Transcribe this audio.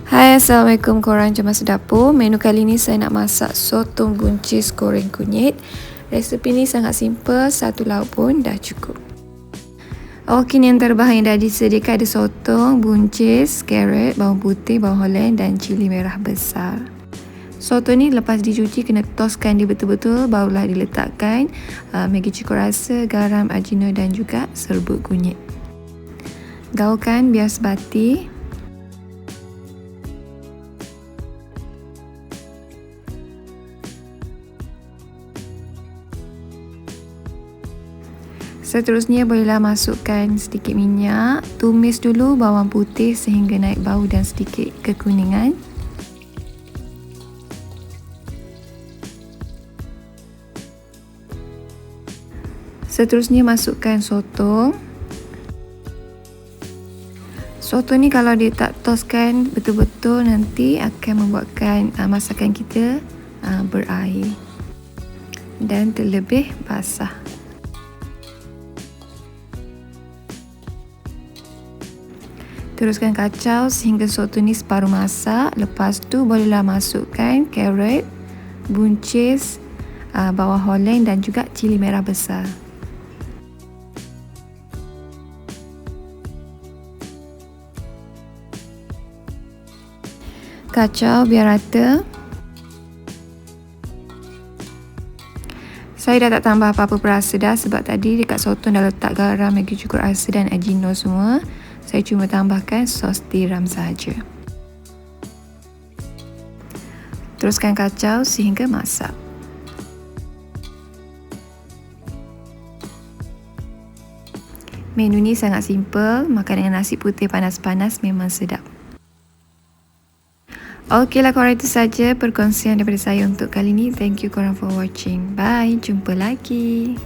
Hai, Assalamualaikum korang Cemas Dapur. Menu kali ni saya nak masak sotong buncis goreng kunyit. Resepi ni sangat simple, satu lauk pun dah cukup. Okey, ni antara bahan yang dah disediakan ada sotong, buncis, carrot, bawang putih, bawang holland dan cili merah besar. Sotong ni lepas dicuci kena toskan dia betul-betul, barulah diletakkan Maggi cukur rasa, garam, ajino dan juga serbuk kunyit. Gaulkan biar sebati. Seterusnya bolehlah masukkan sedikit minyak, tumis dulu bawang putih sehingga naik bau dan sedikit kekuningan. Seterusnya masukkan sotong. Sotong ni kalau dia tak toskan betul-betul nanti akan membuatkan masakan kita berair dan terlebih basah. Teruskan kacau sehingga sotong ni separuh masak. Lepas tu bolehlah masukkan carrot, buncis, bawang holland dan juga cili merah besar. Kacau biar rata. Saya dah tak tambah apa-apa perasa dah sebab tadi dekat sotong dah letak garam, Maggi cukur rasa dan ajino semua. Saya cuma tambahkan sos tiram sahaja. Teruskan kacau sehingga masak. Menu ni sangat simple, makan dengan nasi putih panas-panas memang sedap. Okeylah korang, itu saja perkongsian daripada saya untuk kali ni. Thank you korang for watching. Bye, jumpa lagi.